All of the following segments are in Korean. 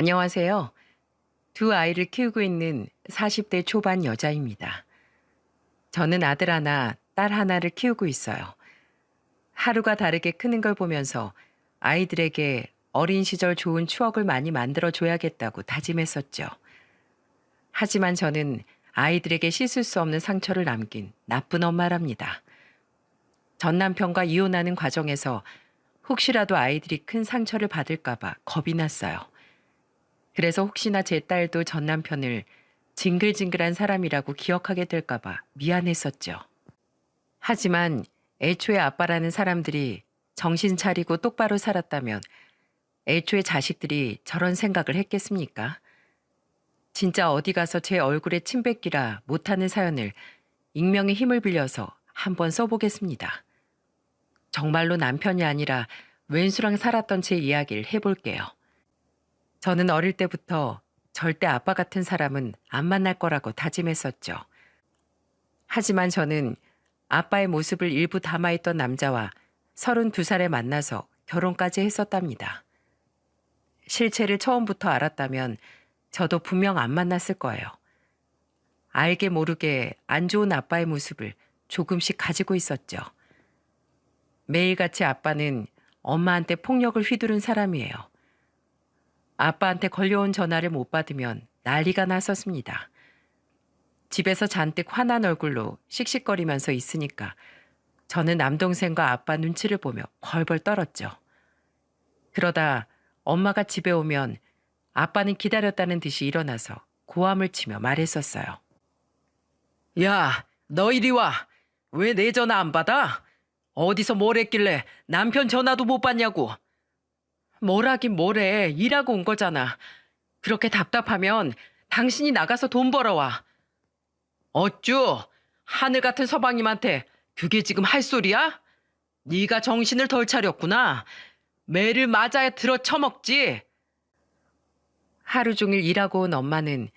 안녕하세요. 두 아이를 키우고 있는 40대 초반 여자입니다. 저는 아들 하나, 딸 하나를 키우고 있어요. 하루가 다르게 크는 걸 보면서 아이들에게 어린 시절 좋은 추억을 많이 만들어 줘야겠다고 다짐했었죠. 하지만 저는 아이들에게 씻을 수 없는 상처를 남긴 나쁜 엄마랍니다. 전 남편과 이혼하는 과정에서 혹시라도 아이들이 큰 상처를 받을까봐 겁이 났어요. 그래서 혹시나 제 딸도 전 남편을 징글징글한 사람이라고 기억하게 될까봐 미안했었죠. 하지만 애초에 아빠라는 사람들이 정신 차리고 똑바로 살았다면 애초에 자식들이 저런 생각을 했겠습니까? 진짜 어디 가서 제 얼굴에 침 뱉기라 못하는 사연을 익명의 힘을 빌려서 한번 써보겠습니다. 정말로 남편이 아니라 왼수랑 살았던 제 이야기를 해볼게요. 저는 어릴 때부터 절대 아빠 같은 사람은 안 만날 거라고 다짐했었죠. 하지만 저는 아빠의 모습을 일부 담아있던 남자와 32살에 만나서 결혼까지 했었답니다. 실체를 처음부터 알았다면 저도 분명 안 만났을 거예요. 알게 모르게 안 좋은 아빠의 모습을 조금씩 가지고 있었죠. 매일같이 아빠는 엄마한테 폭력을 휘두른 사람이에요. 아빠한테 걸려온 전화를 못 받으면 난리가 났었습니다. 집에서 잔뜩 화난 얼굴로 씩씩거리면서 있으니까 저는 남동생과 아빠 눈치를 보며 벌벌 떨었죠. 그러다 엄마가 집에 오면 아빠는 기다렸다는 듯이 일어나서 고함을 치며 말했었어요. 야, 너 이리 와. 왜 내 전화 안 받아? 어디서 뭘 했길래 남편 전화도 못 받냐고. 뭘 하긴 뭐래. 일하고 온 거잖아. 그렇게 답답하면 당신이 나가서 돈 벌어와. 어쭈? 하늘 같은 서방님한테 그게 지금 할 소리야? 네가 정신을 덜 차렸구나. 매를 맞아야 들어 처먹지. 하루 종일 일하고 온 엄마는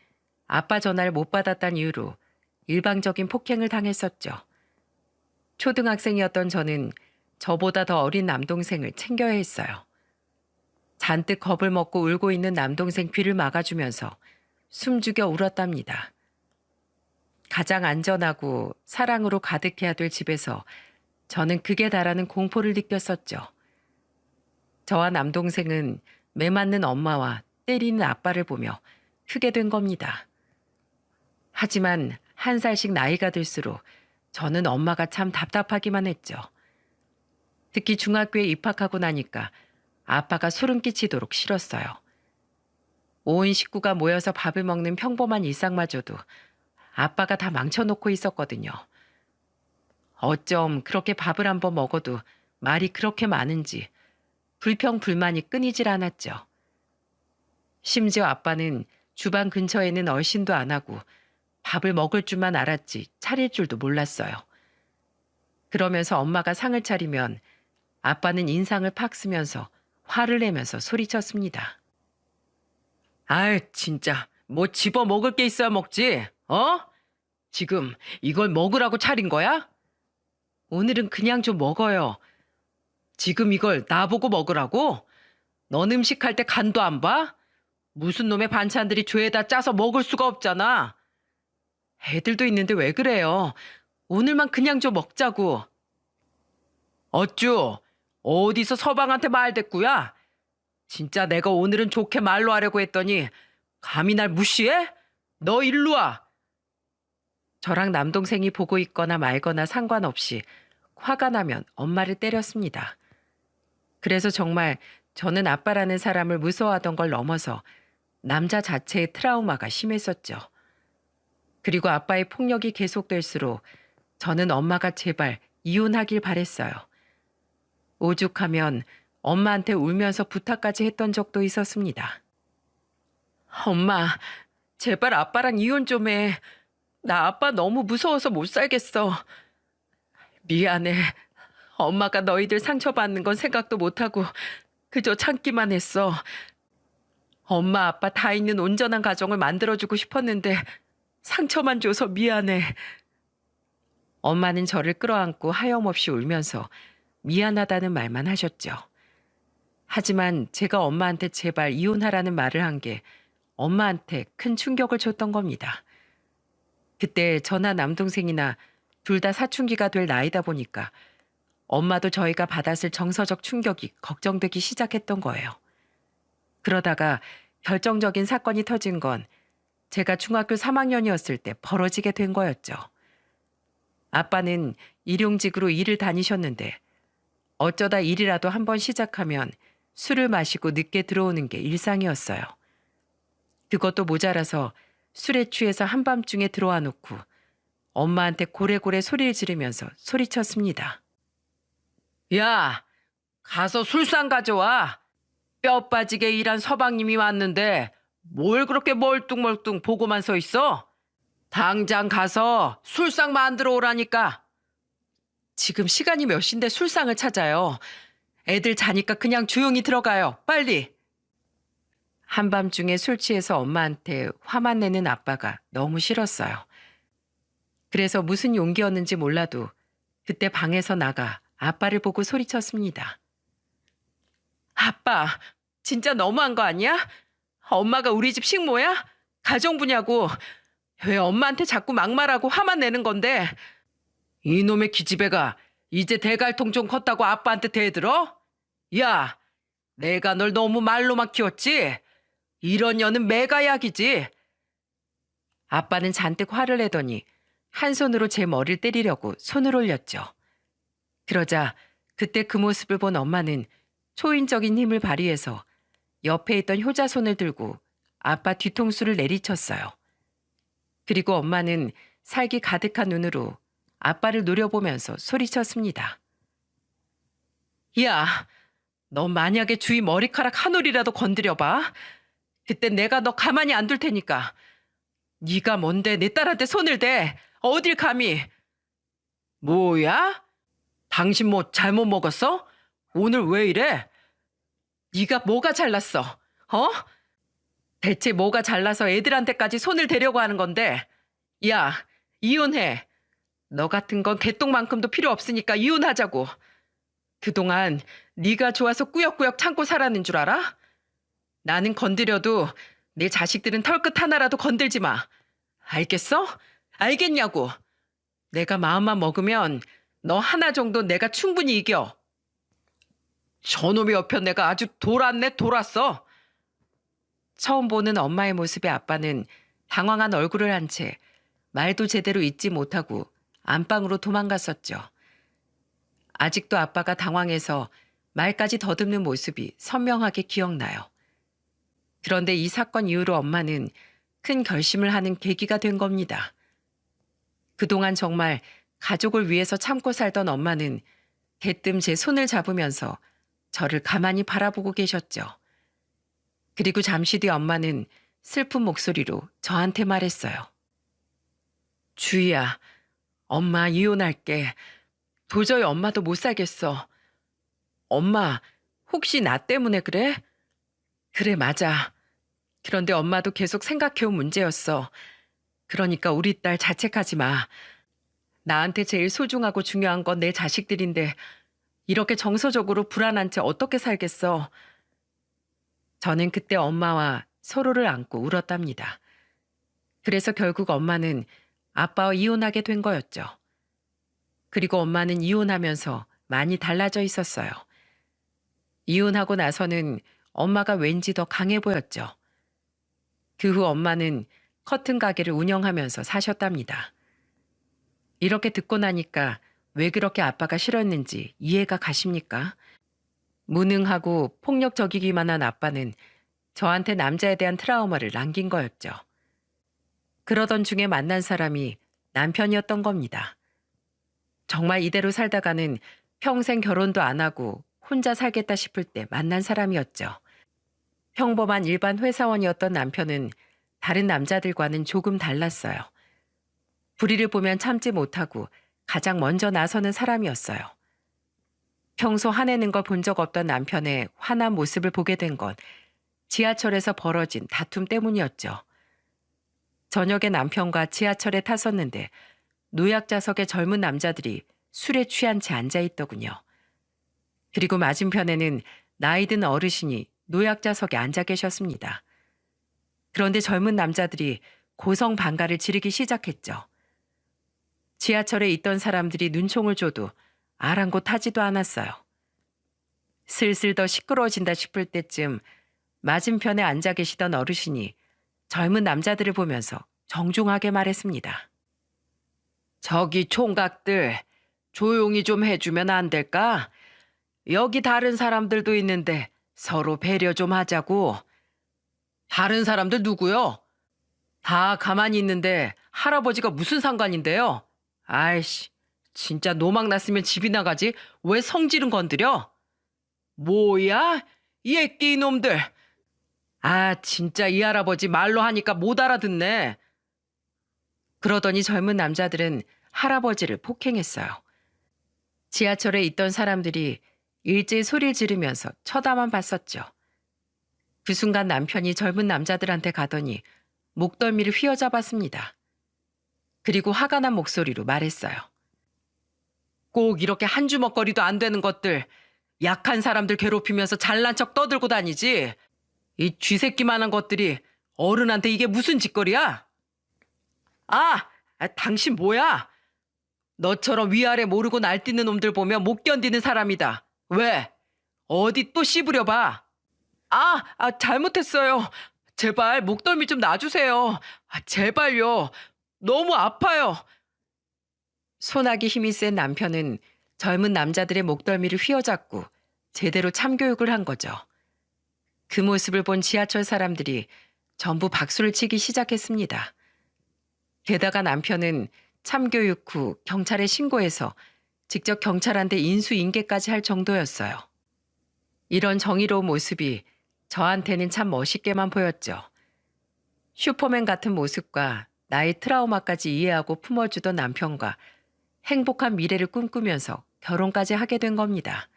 아빠 전화를 못 받았다는 이유로 일방적인 폭행을 당했었죠. 초등학생이었던 저는 저보다 더 어린 남동생을 챙겨야 했어요. 잔뜩 겁을 먹고 울고 있는 남동생 귀를 막아주면서 숨죽여 울었답니다. 가장 안전하고 사랑으로 가득해야 될 집에서 저는 극에 달하는 공포를 느꼈었죠. 저와 남동생은 매맞는 엄마와 때리는 아빠를 보며 크게 된 겁니다. 하지만 한 살씩 나이가 들수록 저는 엄마가 참 답답하기만 했죠. 특히 중학교에 입학하고 나니까 아빠가 소름 끼치도록 싫었어요. 온 식구가 모여서 밥을 먹는 평범한 일상마저도 아빠가 다 망쳐놓고 있었거든요. 어쩜 그렇게 밥을 한번 먹어도 말이 그렇게 많은지 불평 불만이 끊이질 않았죠. 심지어 아빠는 주방 근처에는 얼씬도 안 하고 밥을 먹을 줄만 알았지 차릴 줄도 몰랐어요. 그러면서 엄마가 상을 차리면 아빠는 인상을 팍 쓰면서 화를 내면서 소리쳤습니다. 아이 진짜 뭐 집어 먹을 게 있어야 먹지, 어? 지금 이걸 먹으라고 차린 거야? 오늘은 그냥 좀 먹어요. 지금 이걸 나보고 먹으라고? 넌 음식할 때 간도 안 봐? 무슨 놈의 반찬들이 죄에다 짜서 먹을 수가 없잖아. 애들도 있는데 왜 그래요? 오늘만 그냥 좀 먹자고. 어쭈? 어디서 서방한테 말댔구야? 진짜 내가 오늘은 좋게 말로 하려고 했더니 감히 날 무시해? 너 일로 와. 저랑 남동생이 보고 있거나 말거나 상관없이 화가 나면 엄마를 때렸습니다. 그래서 정말 저는 아빠라는 사람을 무서워하던 걸 넘어서 남자 자체의 트라우마가 심했었죠. 그리고 아빠의 폭력이 계속될수록 저는 엄마가 제발 이혼하길 바랬어요. 오죽하면 엄마한테 울면서 부탁까지 했던 적도 있었습니다. 엄마, 제발 아빠랑 이혼 좀 해. 나 아빠 너무 무서워서 못 살겠어. 미안해. 엄마가 너희들 상처받는 건 생각도 못하고 그저 참기만 했어. 엄마 아빠 다 있는 온전한 가정을 만들어주고 싶었는데 상처만 줘서 미안해. 엄마는 저를 끌어안고 하염없이 울면서 미안하다는 말만 하셨죠. 하지만 제가 엄마한테 제발 이혼하라는 말을 한 게 엄마한테 큰 충격을 줬던 겁니다. 그때 저나 남동생이나 둘 다 사춘기가 될 나이다 보니까 엄마도 저희가 받았을 정서적 충격이 걱정되기 시작했던 거예요. 그러다가 결정적인 사건이 터진 건 제가 중학교 3학년이었을 때 벌어지게 된 거였죠. 아빠는 일용직으로 일을 다니셨는데 어쩌다 일이라도 한번 시작하면 술을 마시고 늦게 들어오는 게 일상이었어요. 그것도 모자라서 술에 취해서 한밤중에 들어와 놓고 엄마한테 고래고래 소리를 지르면서 소리쳤습니다. 야, 가서 술상 가져와. 뼈 빠지게 일한 서방님이 왔는데 뭘 그렇게 멀뚱멀뚱 보고만 서 있어? 당장 가서 술상 만들어 오라니까. 지금 시간이 몇 시인데 술상을 찾아요. 애들 자니까 그냥 조용히 들어가요. 빨리. 한밤중에 술 취해서 엄마한테 화만 내는 아빠가 너무 싫었어요. 그래서 무슨 용기였는지 몰라도 그때 방에서 나가 아빠를 보고 소리쳤습니다. 아빠, 진짜 너무한 거 아니야? 엄마가 우리 집 식모야? 가정부냐고. 왜 엄마한테 자꾸 막말하고 화만 내는 건데. 이놈의 기집애가 이제 대갈통 좀 컸다고 아빠한테 대들어? 야, 내가 널 너무 말로만 키웠지? 이런 년은 매가 약이지. 아빠는 잔뜩 화를 내더니 한 손으로 제 머리를 때리려고 손을 올렸죠. 그러자 그때 그 모습을 본 엄마는 초인적인 힘을 발휘해서 옆에 있던 효자손을 들고 아빠 뒤통수를 내리쳤어요. 그리고 엄마는 살기 가득한 눈으로 아빠를 노려보면서 소리쳤습니다. 야, 너 만약에 주위 머리카락 한 올이라도 건드려봐. 그때 내가 너 가만히 안 둘 테니까. 네가 뭔데 내 딸한테 손을 대. 어딜 감히. 뭐야? 당신 뭐 잘못 먹었어? 오늘 왜 이래? 네가 뭐가 잘났어? 어? 대체 뭐가 잘나서 애들한테까지 손을 대려고 하는 건데. 야, 이혼해. 너 같은 건 개똥만큼도 필요 없으니까 이혼하자고. 그동안 네가 좋아서 꾸역꾸역 참고 살았는 줄 알아? 나는 건드려도 내 자식들은 털끝 하나라도 건들지 마. 알겠어? 알겠냐고. 내가 마음만 먹으면 너 하나 정도 내가 충분히 이겨. 저놈의 옆에 내가 아주 돌았네 돌았어. 처음 보는 엄마의 모습에 아빠는 당황한 얼굴을 한 채 말도 제대로 잊지 못하고 안방으로 도망갔었죠. 아직도 아빠가 당황해서 말까지 더듬는 모습이 선명하게 기억나요. 그런데 이 사건 이후로 엄마는 큰 결심을 하는 계기가 된 겁니다. 그동안 정말 가족을 위해서 참고 살던 엄마는 대뜸 제 손을 잡으면서 저를 가만히 바라보고 계셨죠. 그리고 잠시 뒤 엄마는 슬픈 목소리로 저한테 말했어요. 주희야, 엄마 이혼할게. 도저히 엄마도 못 살겠어. 엄마, 혹시 나 때문에 그래? 그래, 맞아. 그런데 엄마도 계속 생각해온 문제였어. 그러니까 우리 딸 자책하지 마. 나한테 제일 소중하고 중요한 건 내 자식들인데 이렇게 정서적으로 불안한 채 어떻게 살겠어. 저는 그때 엄마와 서로를 안고 울었답니다. 그래서 결국 엄마는 아빠와 이혼하게 된 거였죠. 그리고 엄마는 이혼하면서 많이 달라져 있었어요. 이혼하고 나서는 엄마가 왠지 더 강해 보였죠. 그 후 엄마는 커튼 가게를 운영하면서 사셨답니다. 이렇게 듣고 나니까 왜 그렇게 아빠가 싫었는지 이해가 가십니까? 무능하고 폭력적이기만 한 아빠는 저한테 남자에 대한 트라우마를 남긴 거였죠. 그러던 중에 만난 사람이 남편이었던 겁니다. 정말 이대로 살다가는 평생 결혼도 안 하고 혼자 살겠다 싶을 때 만난 사람이었죠. 평범한 일반 회사원이었던 남편은 다른 남자들과는 조금 달랐어요. 불의를 보면 참지 못하고 가장 먼저 나서는 사람이었어요. 평소 화내는 걸 본 적 없던 남편의 화난 모습을 보게 된 건 지하철에서 벌어진 다툼 때문이었죠. 저녁에 남편과 지하철에 탔었는데 노약자석에 젊은 남자들이 술에 취한 채 앉아있더군요. 그리고 맞은편에는 나이 든 어르신이 노약자석에 앉아 계셨습니다. 그런데 젊은 남자들이 고성방가를 지르기 시작했죠. 지하철에 있던 사람들이 눈총을 줘도 아랑곳하지도 않았어요. 슬슬 더 시끄러워진다 싶을 때쯤 맞은편에 앉아 계시던 어르신이 젊은 남자들을 보면서 정중하게 말했습니다. 저기 총각들, 조용히 좀 해주면 안 될까? 여기 다른 사람들도 있는데 서로 배려 좀 하자고. 다른 사람들 누구요? 다 가만히 있는데 할아버지가 무슨 상관인데요? 아이씨, 진짜 노망 났으면 집이 나가지 왜 성질은 건드려? 뭐야? 이 애끼 놈들. 아, 진짜 이 할아버지 말로 하니까 못 알아듣네. 그러더니 젊은 남자들은 할아버지를 폭행했어요. 지하철에 있던 사람들이 일제히 소리를 지르면서 쳐다만 봤었죠. 그 순간 남편이 젊은 남자들한테 가더니 목덜미를 휘어잡았습니다. 그리고 화가 난 목소리로 말했어요. 꼭 이렇게 한 주먹거리도 안 되는 것들, 약한 사람들 괴롭히면서 잘난 척 떠들고 다니지. 이 쥐새끼만한 것들이 어른한테 이게 무슨 짓거리야? 당신 뭐야? 너처럼 위아래 모르고 날뛰는 놈들 보면 못 견디는 사람이다. 왜? 어디 또 씹으려봐. 잘못했어요. 제발 목덜미 좀 놔주세요. 제발요. 너무 아파요. 소나기 힘이 센 남편은 젊은 남자들의 목덜미를 휘어잡고 제대로 참교육을 한 거죠. 그 모습을 본 지하철 사람들이 전부 박수를 치기 시작했습니다. 게다가 남편은 참교육 후 경찰에 신고해서 직접 경찰한테 인수인계까지 할 정도였어요. 이런 정의로운 모습이 저한테는 참 멋있게만 보였죠. 슈퍼맨 같은 모습과 나의 트라우마까지 이해하고 품어주던 남편과 행복한 미래를 꿈꾸면서 결혼까지 하게 된 겁니다.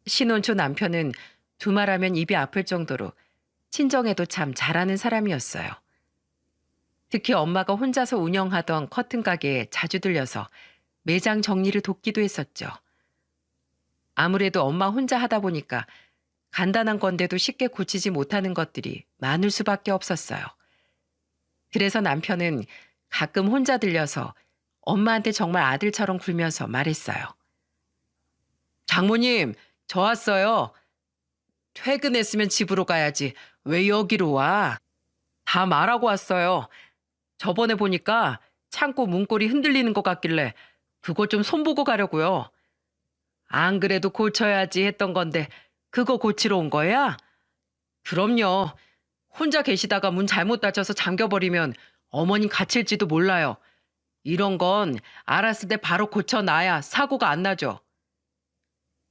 신혼 초 남편은 두말하면 입이 아플 정도로 친정에도 참 잘하는 사람이었어요. 특히 엄마가 혼자서 운영하던 커튼 가게에 자주 들려서 매장 정리를 돕기도 했었죠. 아무래도 엄마 혼자 하다 보니까 간단한 건데도 쉽게 고치지 못하는 것들이 많을 수밖에 없었어요. 그래서 남편은 가끔 혼자 들려서 엄마한테 정말 아들처럼 굴면서 말했어요. 장모님, 저 왔어요. 퇴근했으면 집으로 가야지. 왜 여기로 와? 다 말하고 왔어요. 저번에 보니까 창고 문고리 흔들리는 것 같길래 그거 좀 손보고 가려고요. 안 그래도 고쳐야지 했던 건데 그거 고치러 온 거야? 그럼요. 혼자 계시다가 문 잘못 닫혀서 잠겨버리면 어머님 갇힐지도 몰라요. 이런 건 알았을 때 바로 고쳐놔야 사고가 안 나죠.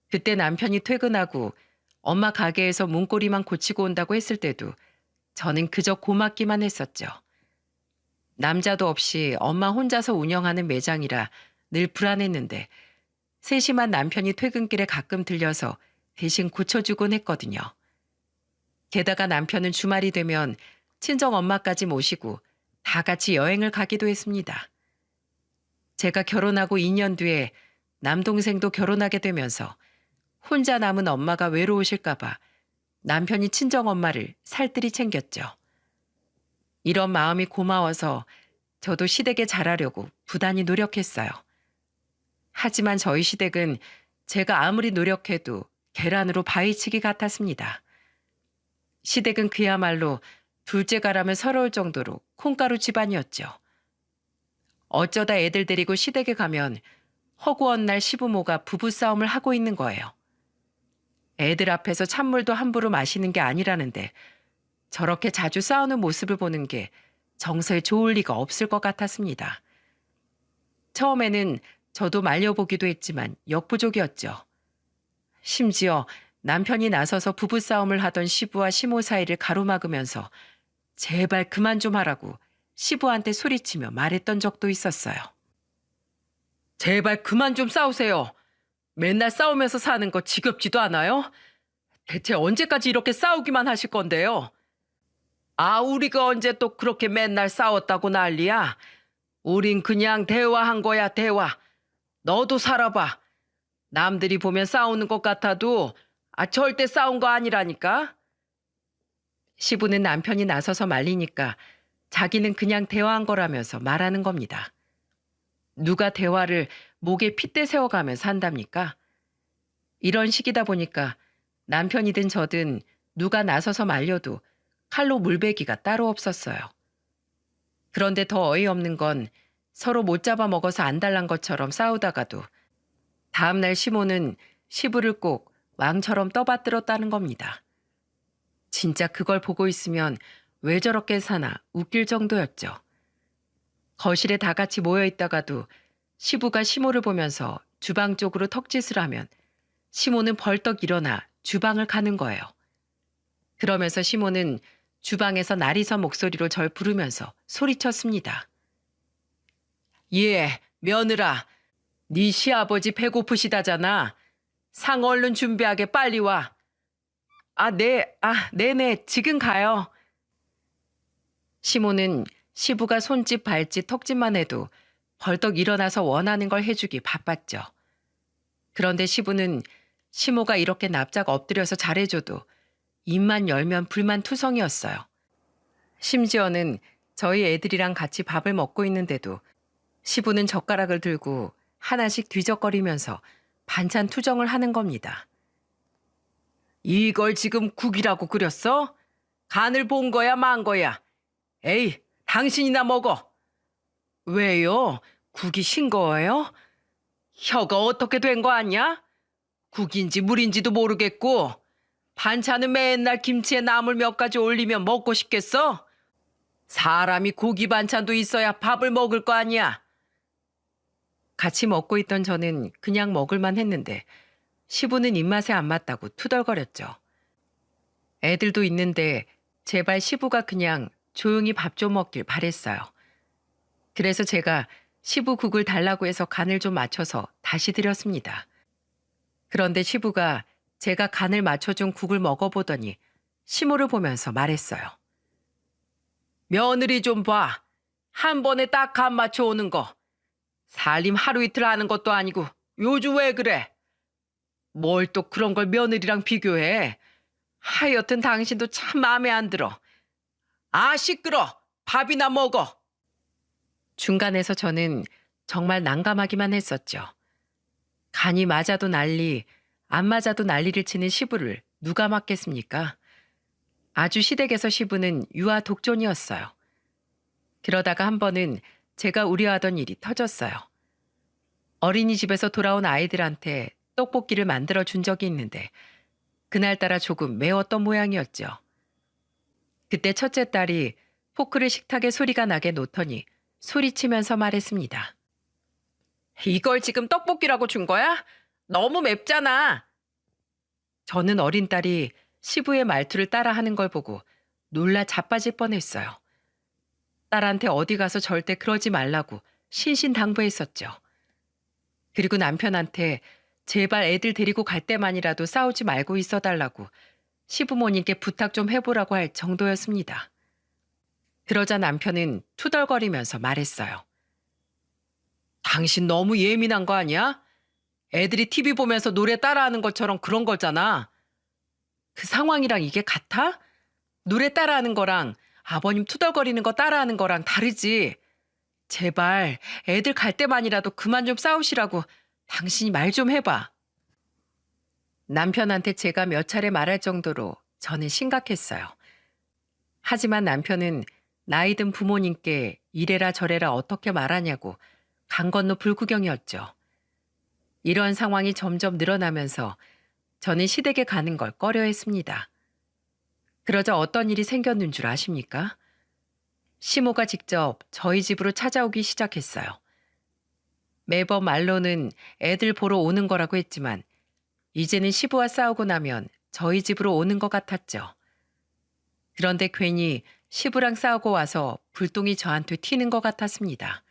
그때 남편이 퇴근하고 엄마 가게에서 문고리만 고치고 온다고 했을 때도 저는 그저 고맙기만 했었죠. 남자도 없이 엄마 혼자서 운영하는 매장이라 늘 불안했는데 세심한 남편이 퇴근길에 가끔 들려서 대신 고쳐주곤 했거든요. 게다가 남편은 주말이 되면 친정 엄마까지 모시고 다 같이 여행을 가기도 했습니다. 제가 결혼하고 2년 뒤에 남동생도 결혼하게 되면서 혼자 남은 엄마가 외로우실까 봐 남편이 친정엄마를 살뜰히 챙겼죠. 이런 마음이 고마워서 저도 시댁에 잘하려고 부단히 노력했어요. 하지만 저희 시댁은 제가 아무리 노력해도 계란으로 바위치기 같았습니다. 시댁은 그야말로 둘째가라면 서러울 정도로 콩가루 집안이었죠. 어쩌다 애들 데리고 시댁에 가면 허구한 날 시부모가 부부싸움을 하고 있는 거예요. 애들 앞에서 찬물도 함부로 마시는 게 아니라는데 저렇게 자주 싸우는 모습을 보는 게 정서에 좋을 리가 없을 것 같았습니다. 처음에는 저도 말려보기도 했지만 역부족이었죠. 심지어 남편이 나서서 부부싸움을 하던 시부와 시모 사이를 가로막으면서 제발 그만 좀 하라고 시부한테 소리치며 말했던 적도 있었어요. 제발 그만 좀 싸우세요. 맨날 싸우면서 사는 거 지겹지도 않아요? 대체 언제까지 이렇게 싸우기만 하실 건데요? 우리가 언제 또 그렇게 맨날 싸웠다고 난리야? 우린 그냥 대화한 거야, 대화. 너도 살아봐. 남들이 보면 싸우는 것 같아도 절대 싸운 거 아니라니까. 시부는 남편이 나서서 말리니까 자기는 그냥 대화한 거라면서 말하는 겁니다. 누가 대화를 목에 핏대 세워가면서 한답니까? 이런 식이다 보니까 남편이든 저든 누가 나서서 말려도 칼로 물베기가 따로 없었어요. 그런데 더 어이없는 건 서로 못 잡아먹어서 안달난 것처럼 싸우다가도 다음날 시모는 시부를 꼭 왕처럼 떠받들었다는 겁니다. 진짜 그걸 보고 있으면 왜 저렇게 사나 웃길 정도였죠. 거실에 다 같이 모여 있다가도 시부가 시모를 보면서 주방 쪽으로 턱짓을 하면 시모는 벌떡 일어나 주방을 가는 거예요. 그러면서 시모는 주방에서 나리선 목소리로 절 부르면서 소리쳤습니다. 예, 며느라, 네 시아버지 배고프시다잖아. 상 얼른 준비하게 빨리 와. 네네, 지금 가요. 시모는 시부가 손짓 발짓 턱짓만 해도 벌떡 일어나서 원하는 걸 해주기 바빴죠. 그런데 시부는 시모가 이렇게 납작 엎드려서 잘해줘도 입만 열면 불만투성이었어요. 심지어는 저희 애들이랑 같이 밥을 먹고 있는데도 시부는 젓가락을 들고 하나씩 뒤적거리면서 반찬 투정을 하는 겁니다. 이걸 지금 국이라고 끓였어? 간을 본 거야, 만 거야? 에이, 당신이나 먹어. 왜요? 국이 싱거워요? 혀가 어떻게 된 거 아니야? 국인지 물인지도 모르겠고 반찬은 맨날 김치에 나물 몇 가지 올리면 먹고 싶겠어? 사람이 고기 반찬도 있어야 밥을 먹을 거 아니야. 같이 먹고 있던 저는 그냥 먹을만 했는데 시부는 입맛에 안 맞다고 투덜거렸죠. 애들도 있는데 제발 시부가 그냥 조용히 밥 좀 먹길 바랬어요. 그래서 제가 시부 국을 달라고 해서 간을 좀 맞춰서 다시 드렸습니다. 그런데 시부가 제가 간을 맞춰준 국을 먹어보더니 시모를 보면서 말했어요. 며느리 좀 봐. 한 번에 딱 간 맞춰오는 거. 살림 하루 이틀 하는 것도 아니고 요즘 왜 그래? 뭘 또 그런 걸 며느리랑 비교해. 하여튼 당신도 참 마음에 안 들어. 시끄러. 밥이나 먹어. 중간에서 저는 정말 난감하기만 했었죠. 간이 맞아도 난리, 안 맞아도 난리를 치는 시부를 누가 맡겠습니까? 아주 시댁에서 시부는 유아 독존이었어요. 그러다가 한 번은 제가 우려하던 일이 터졌어요. 어린이집에서 돌아온 아이들한테 떡볶이를 만들어 준 적이 있는데 그날따라 조금 매웠던 모양이었죠. 그때 첫째 딸이 포크를 식탁에 소리가 나게 놓더니 소리치면서 말했습니다. 이걸 지금 떡볶이라고 준 거야? 너무 맵잖아. 저는 어린 딸이 시부의 말투를 따라하는 걸 보고 놀라 자빠질 뻔했어요. 딸한테 어디 가서 절대 그러지 말라고 신신당부했었죠. 그리고 남편한테 제발 애들 데리고 갈 때만이라도 싸우지 말고 있어달라고 시부모님께 부탁 좀 해보라고 할 정도였습니다. 그러자 남편은 투덜거리면서 말했어요. 당신 너무 예민한 거 아니야? 애들이 TV 보면서 노래 따라하는 것처럼 그런 거잖아. 그 상황이랑 이게 같아? 노래 따라하는 거랑 아버님 투덜거리는 거 따라하는 거랑 다르지. 제발 애들 갈 때만이라도 그만 좀 싸우시라고 당신이 말 좀 해봐. 남편한테 제가 몇 차례 말할 정도로 저는 심각했어요. 하지만 남편은 나이 든 부모님께 이래라 저래라 어떻게 말하냐고 강 건너 불구경이었죠. 이런 상황이 점점 늘어나면서 저는 시댁에 가는 걸 꺼려했습니다. 그러자 어떤 일이 생겼는 줄 아십니까? 시모가 직접 저희 집으로 찾아오기 시작했어요. 매번 말로는 애들 보러 오는 거라고 했지만 이제는 시부와 싸우고 나면 저희 집으로 오는 것 같았죠. 그런데 괜히 시부랑 싸우고 와서 불똥이 저한테 튀는 것 같았습니다.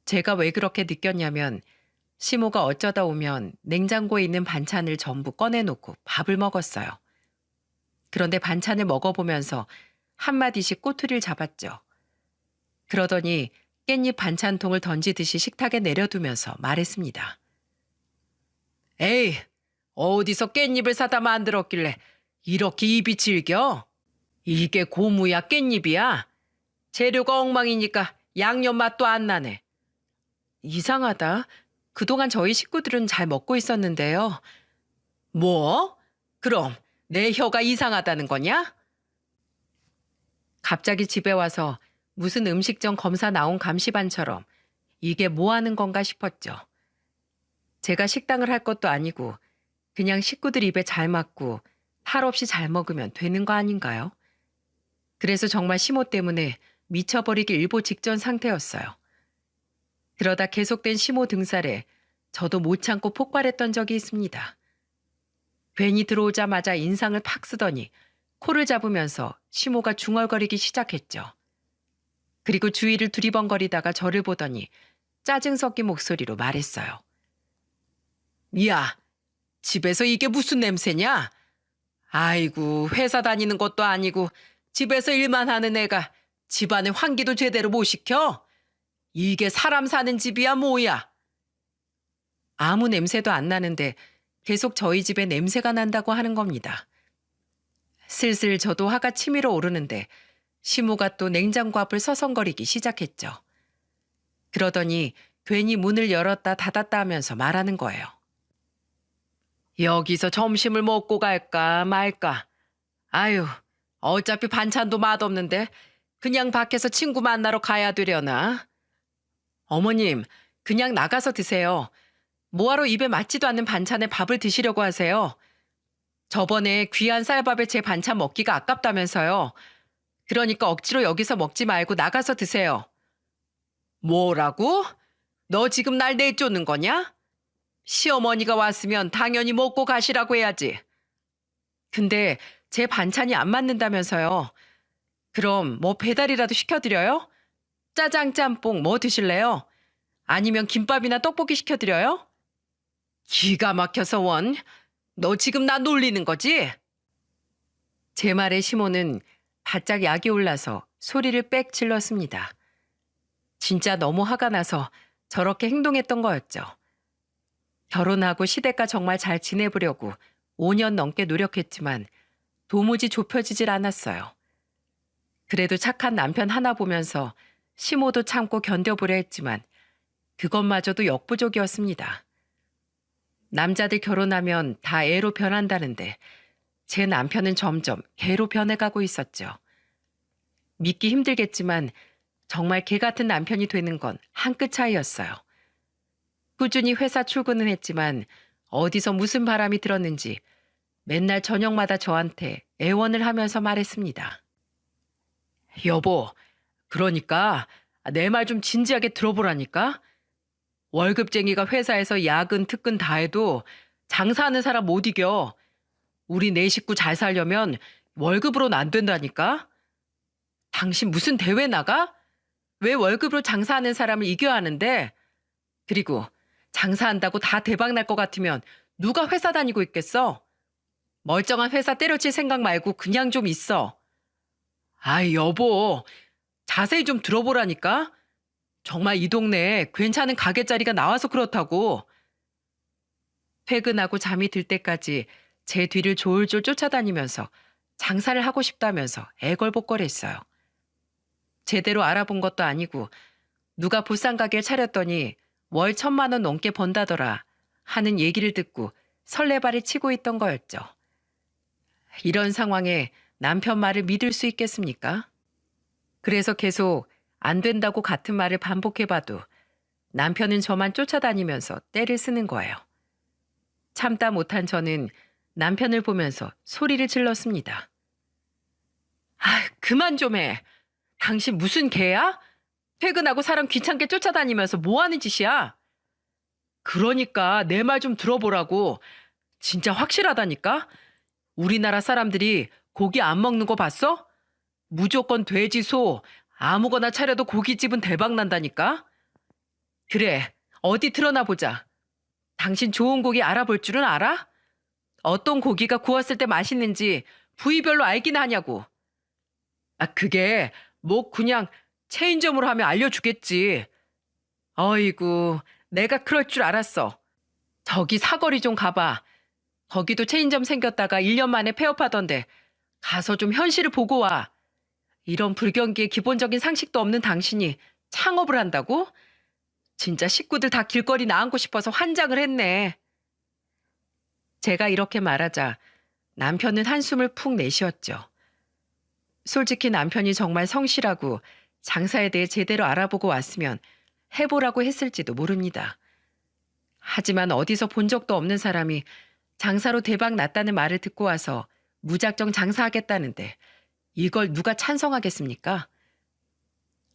제가 왜 그렇게 느꼈냐면 시모가 어쩌다 오면 냉장고에 있는 반찬을 전부 꺼내놓고 밥을 먹었어요. 그런데 반찬을 먹어보면서 한마디씩 꼬투리를 잡았죠. 그러더니 깻잎 반찬통을 던지듯이 식탁에 내려두면서 말했습니다. 에이, 어디서 깻잎을 사다 만들었길래 이렇게 입이 질겨? 이게 고무야 깻잎이야? 재료가 엉망이니까 양념 맛도 안 나네. 이상하다. 그동안 저희 식구들은 잘 먹고 있었는데요. 뭐? 그럼 내 혀가 이상하다는 거냐? 갑자기 집에 와서 무슨 음식점 검사 나온 감시반처럼 이게 뭐 하는 건가 싶었죠. 제가 식당을 할 것도 아니고 그냥 식구들 입에 잘 맞고 탈 없이 잘 먹으면 되는 거 아닌가요? 그래서 정말 심호 때문에 미쳐버리기 일보 직전 상태였어요. 그러다 계속된 심호 등살에 저도 못 참고 폭발했던 적이 있습니다. 괜히 들어오자마자 인상을 팍 쓰더니 코를 잡으면서 심호가 중얼거리기 시작했죠. 그리고 주위를 두리번거리다가 저를 보더니 짜증 섞인 목소리로 말했어요. 야, 집에서 이게 무슨 냄새냐? 아이고, 회사 다니는 것도 아니고 집에서 일만 하는 애가 집안에 환기도 제대로 못 시켜? 이게 사람 사는 집이야 뭐야? 아무 냄새도 안 나는데 계속 저희 집에 냄새가 난다고 하는 겁니다. 슬슬 저도 화가 치밀어 오르는데 시모가 또 냉장고 앞을 서성거리기 시작했죠. 그러더니 괜히 문을 열었다 닫았다 하면서 말하는 거예요. 여기서 점심을 먹고 갈까 말까? 아유, 어차피 반찬도 맛없는데 그냥 밖에서 친구 만나러 가야 되려나? 어머님, 그냥 나가서 드세요. 뭐하러 입에 맞지도 않는 반찬에 밥을 드시려고 하세요? 저번에 귀한 쌀밥에 제 반찬 먹기가 아깝다면서요. 그러니까 억지로 여기서 먹지 말고 나가서 드세요. 뭐라고? 너 지금 날 내쫓는 거냐? 시어머니가 왔으면 당연히 먹고 가시라고 해야지. 근데 제 반찬이 안 맞는다면서요. 그럼 뭐 배달이라도 시켜드려요? 짜장 짬뽕 뭐 드실래요? 아니면 김밥이나 떡볶이 시켜드려요? 기가 막혀서 원. 너 지금 나 놀리는 거지? 제 말에 시모는 바짝 약이 올라서 소리를 빽 질렀습니다. 진짜 너무 화가 나서 저렇게 행동했던 거였죠. 결혼하고 시댁과 정말 잘 지내보려고 5년 넘게 노력했지만 도무지 좁혀지질 않았어요. 그래도 착한 남편 하나 보면서 시모도 참고 견뎌보려 했지만 그것마저도 역부족이었습니다. 남자들 결혼하면 다 애로 변한다는데 제 남편은 점점 개로 변해가고 있었죠. 믿기 힘들겠지만 정말 개 같은 남편이 되는 건 한 끗 차이였어요. 꾸준히 회사 출근은 했지만 어디서 무슨 바람이 들었는지 맨날 저녁마다 저한테 애원을 하면서 말했습니다. 여보, 그러니까 내 말 좀 진지하게 들어보라니까? 월급쟁이가 회사에서 야근, 특근 다 해도 장사하는 사람 못 이겨. 우리 네 식구 잘 살려면 월급으로는 안 된다니까? 당신 무슨 대회 나가? 왜 월급으로 장사하는 사람을 이겨야 하는데? 그리고 장사한다고 다 대박 날 것 같으면 누가 회사 다니고 있겠어? 멀쩡한 회사 때려칠 생각 말고 그냥 좀 있어. 아이, 여보, 자세히 좀 들어보라니까? 정말 이 동네에 괜찮은 가게 자리가 나와서 그렇다고. 퇴근하고 잠이 들 때까지 제 뒤를 졸졸 쫓아다니면서 장사를 하고 싶다면서 애걸복걸했어요. 제대로 알아본 것도 아니고 누가 보쌈 가게 차렸더니 월 1,000만 원 넘게 번다더라 하는 얘기를 듣고 설레발을 치고 있던 거였죠. 이런 상황에 남편 말을 믿을 수 있겠습니까? 그래서 계속 안 된다고 같은 말을 반복해봐도 남편은 저만 쫓아다니면서 떼를 쓰는 거예요. 참다 못한 저는 남편을 보면서 소리를 질렀습니다. 아, 그만 좀 해. 당신 무슨 개야? 퇴근하고 사람 귀찮게 쫓아다니면서 뭐 하는 짓이야? 그러니까 내 말 좀 들어보라고. 진짜 확실하다니까? 우리나라 사람들이 고기 안 먹는 거 봤어? 무조건 돼지, 소, 아무거나 차려도 고깃집은 대박 난다니까? 그래, 어디 드러나 보자. 당신 좋은 고기 알아볼 줄은 알아? 어떤 고기가 구웠을 때 맛있는지 부위별로 알긴 하냐고. 아, 그게 뭐 그냥 체인점으로 하면 알려주겠지. 어이구, 내가 그럴 줄 알았어. 저기 사거리 좀 가봐. 거기도 체인점 생겼다가 1년 만에 폐업하던데 가서 좀 현실을 보고 와. 이런 불경기에 기본적인 상식도 없는 당신이 창업을 한다고? 진짜 식구들 다 길거리 나앉고 싶어서 환장을 했네. 제가 이렇게 말하자 남편은 한숨을 푹 내쉬었죠. 솔직히 남편이 정말 성실하고 장사에 대해 제대로 알아보고 왔으면 해보라고 했을지도 모릅니다. 하지만 어디서 본 적도 없는 사람이 장사로 대박 났다는 말을 듣고 와서 무작정 장사하겠다는데 이걸 누가 찬성하겠습니까?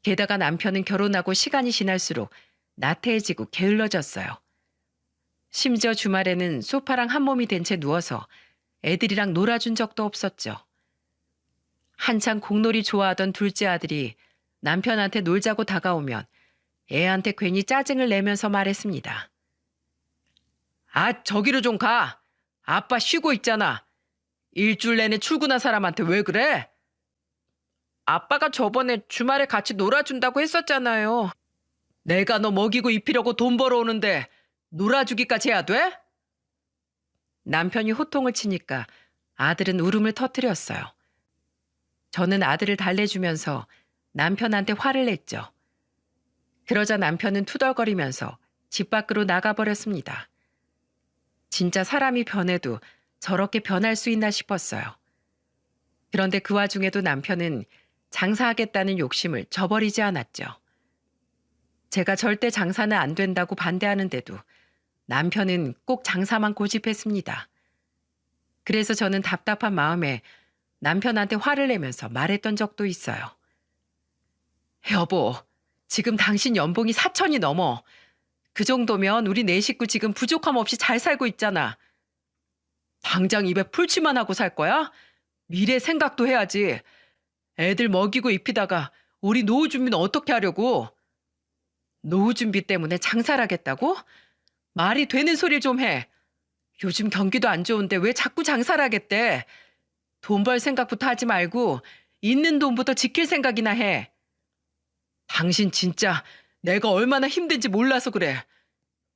게다가 남편은 결혼하고 시간이 지날수록 나태해지고 게을러졌어요. 심지어 주말에는 소파랑 한 몸이 된 채 누워서 애들이랑 놀아준 적도 없었죠. 한창 공놀이 좋아하던 둘째 아들이 남편한테 놀자고 다가오면 애한테 괜히 짜증을 내면서 말했습니다. 아, 저기로 좀 가. 아빠 쉬고 있잖아. 일주일 내내 출근한 사람한테 왜 그래? 아빠가 저번에 주말에 같이 놀아준다고 했었잖아요. 내가 너 먹이고 입히려고 돈 벌어오는데 놀아주기까지 해야 돼? 남편이 호통을 치니까 아들은 울음을 터뜨렸어요. 저는 아들을 달래주면서 남편한테 화를 냈죠. 그러자 남편은 투덜거리면서 집 밖으로 나가버렸습니다. 진짜 사람이 변해도 저렇게 변할 수 있나 싶었어요. 그런데 그 와중에도 남편은 장사하겠다는 욕심을 저버리지 않았죠. 제가 절대 장사는 안 된다고 반대하는데도 남편은 꼭 장사만 고집했습니다. 그래서 저는 답답한 마음에 남편한테 화를 내면서 말했던 적도 있어요. 여보, 지금 당신 연봉이 4천이 넘어. 그 정도면 우리 네 식구 지금 부족함 없이 잘 살고 있잖아. 당장 입에 풀칠만 하고 살 거야? 미래 생각도 해야지. 애들 먹이고 입히다가 우리 노후 준비는 어떻게 하려고? 노후 준비 때문에 장사를 하겠다고? 말이 되는 소리 좀 해. 요즘 경기도 안 좋은데 왜 자꾸 장사를 하겠대? 돈 벌 생각부터 하지 말고 있는 돈부터 지킬 생각이나 해. 당신 진짜 내가 얼마나 힘든지 몰라서 그래.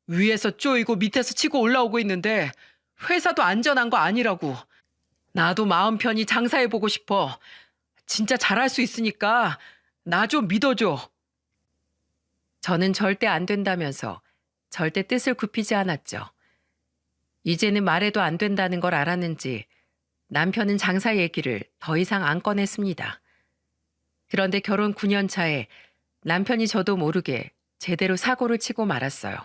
위에서 쪼이고 밑에서 치고 올라오고 있는데 회사도 안전한 거 아니라고. 나도 마음 편히 장사해보고 싶어. 진짜 잘할 수 있으니까 나 좀 믿어줘. 저는 절대 안 된다면서 절대 뜻을 굽히지 않았죠. 이제는 말해도 안 된다는 걸 알았는지 남편은 장사 얘기를 더 이상 안 꺼냈습니다. 그런데 결혼 9년 차에 남편이 저도 모르게 제대로 사고를 치고 말았어요.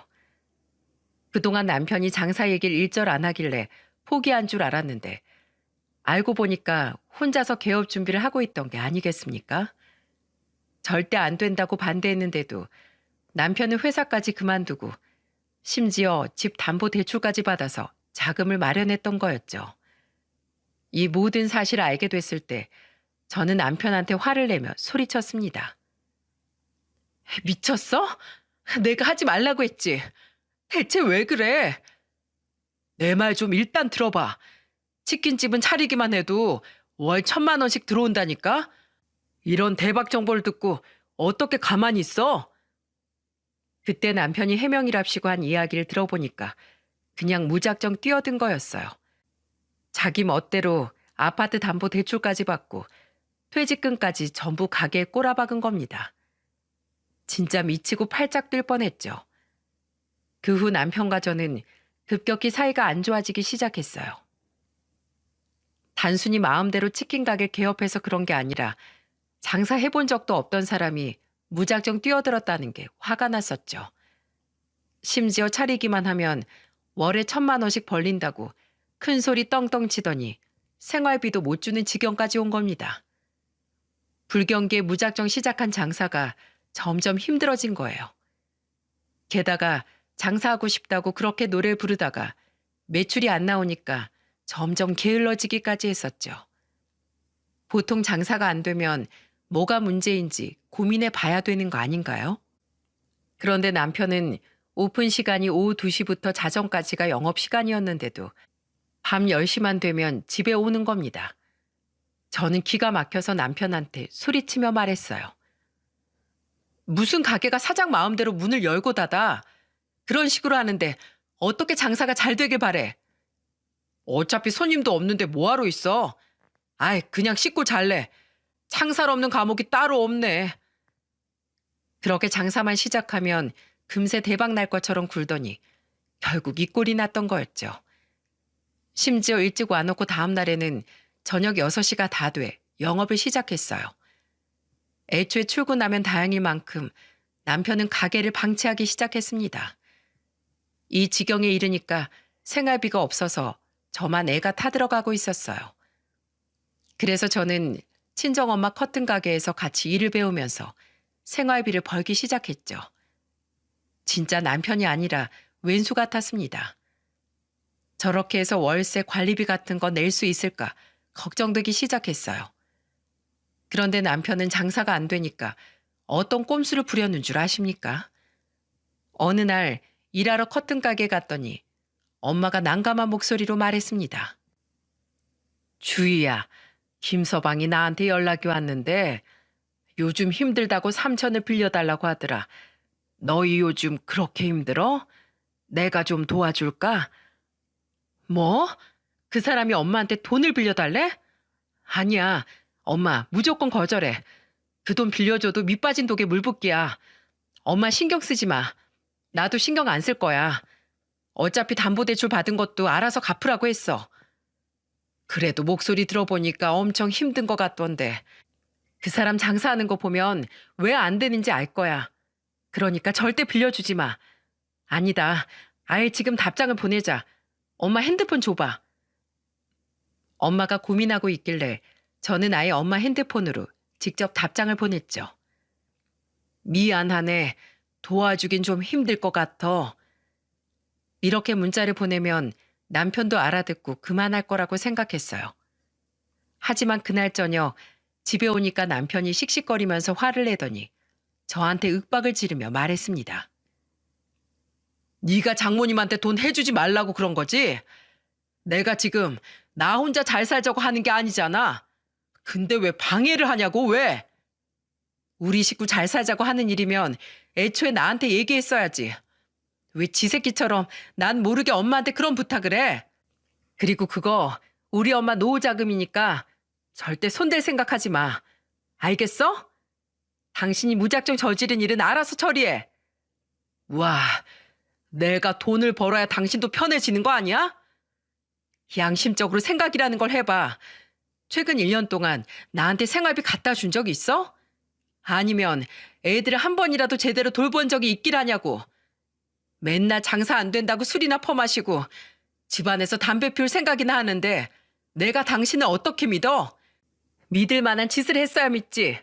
그동안 남편이 장사 얘기를 일절 안 하길래 포기한 줄 알았는데 알고 보니까 혼자서 개업 준비를 하고 있던 게 아니겠습니까? 절대 안 된다고 반대했는데도 남편은 회사까지 그만두고 심지어 집 담보 대출까지 받아서 자금을 마련했던 거였죠. 이 모든 사실을 알게 됐을 때 저는 남편한테 화를 내며 소리쳤습니다. 미쳤어? 내가 하지 말라고 했지. 대체 왜 그래? 내 말 좀 일단 들어봐. 치킨집은 차리기만 해도 월 1,000만 원씩 들어온다니까? 이런 대박 정보를 듣고 어떻게 가만히 있어? 그때 남편이 해명이랍시고 한 이야기를 들어보니까 그냥 무작정 뛰어든 거였어요. 자기 멋대로 아파트 담보 대출까지 받고 퇴직금까지 전부 가게에 꼬라박은 겁니다. 진짜 미치고 팔짝 뛸 뻔했죠. 그 후 남편과 저는 급격히 사이가 안 좋아지기 시작했어요. 단순히 마음대로 치킨 가게 개업해서 그런 게 아니라 장사해본 적도 없던 사람이 무작정 뛰어들었다는 게 화가 났었죠. 심지어 차리기만 하면 월에 1,000만 원씩 벌린다고 큰 소리 떵떵 치더니 생활비도 못 주는 지경까지 온 겁니다. 불경기에 무작정 시작한 장사가 점점 힘들어진 거예요. 게다가 장사하고 싶다고 그렇게 노래를 부르다가 매출이 안 나오니까 점점 게을러지기까지 했었죠. 보통 장사가 안 되면 뭐가 문제인지 고민해 봐야 되는 거 아닌가요? 그런데 남편은 오픈 시간이 오후 2시부터 자정까지가 영업시간이었는데도 밤 10시만 되면 집에 오는 겁니다. 저는 기가 막혀서 남편한테 소리치며 말했어요. 무슨 가게가 사장 마음대로 문을 열고 닫아. 그런 식으로 하는데 어떻게 장사가 잘 되길 바래. 어차피 손님도 없는데 뭐하러 있어? 아이, 그냥 씻고 잘래. 창살 없는 감옥이 따로 없네. 그렇게 장사만 시작하면 금세 대박 날 것처럼 굴더니 결국 이 꼴이 났던 거였죠. 심지어 일찍 와놓고 다음 날에는 저녁 6시가 다 돼 영업을 시작했어요. 애초에 출근하면 다행일 만큼 남편은 가게를 방치하기 시작했습니다. 이 지경에 이르니까 생활비가 없어서 저만 애가 타들어가고 있었어요. 그래서 저는 친정엄마 커튼 가게에서 같이 일을 배우면서 생활비를 벌기 시작했죠. 진짜 남편이 아니라 왼수 같았습니다. 저렇게 해서 월세 관리비 같은 거 낼 수 있을까 걱정되기 시작했어요. 그런데 남편은 장사가 안 되니까 어떤 꼼수를 부렸는 줄 아십니까? 어느 날 일하러 커튼 가게 갔더니 엄마가 난감한 목소리로 말했습니다. 주희야, 김서방이 나한테 연락이 왔는데 요즘 힘들다고 3천을 빌려달라고 하더라. 너희 요즘 그렇게 힘들어? 내가 좀 도와줄까? 뭐? 그 사람이 엄마한테 돈을 빌려달래? 아니야. 엄마 무조건 거절해. 그 돈 빌려줘도 밑 빠진 독에 물 붓기야. 엄마 신경 쓰지 마. 나도 신경 안 쓸 거야. 어차피 담보대출 받은 것도 알아서 갚으라고 했어. 그래도 목소리 들어보니까 엄청 힘든 것 같던데. 그 사람 장사하는 거 보면 왜 안 되는지 알 거야. 그러니까 절대 빌려주지 마. 아니다. 아예 지금 답장을 보내자. 엄마 핸드폰 줘봐. 엄마가 고민하고 있길래 저는 아예 엄마 핸드폰으로 직접 답장을 보냈죠. 미안하네. 도와주긴 좀 힘들 것 같아. 이렇게 문자를 보내면 남편도 알아듣고 그만할 거라고 생각했어요. 하지만 그날 저녁 집에 오니까 남편이 씩씩거리면서 화를 내더니 저한테 윽박을 지르며 말했습니다. 네가 장모님한테 돈 해주지 말라고 그런 거지? 내가 지금 나 혼자 잘 살자고 하는 게 아니잖아. 근데 왜 방해를 하냐고 왜? 우리 식구 잘 살자고 하는 일이면 애초에 나한테 얘기했어야지. 왜 지 새끼처럼 난 모르게 엄마한테 그런 부탁을 해? 그리고 그거 우리 엄마 노후 자금이니까 절대 손댈 생각하지 마. 알겠어? 당신이 무작정 저지른 일은 알아서 처리해. 와, 내가 돈을 벌어야 당신도 편해지는 거 아니야? 양심적으로 생각이라는 걸 해봐. 최근 1년 동안 나한테 생활비 갖다 준 적 있어? 아니면 애들을 한 번이라도 제대로 돌본 적이 있길 하냐고. 맨날 장사 안 된다고 술이나 퍼마시고 집안에서 담배 피울 생각이나 하는데 내가 당신을 어떻게 믿어? 믿을 만한 짓을 했어야 믿지.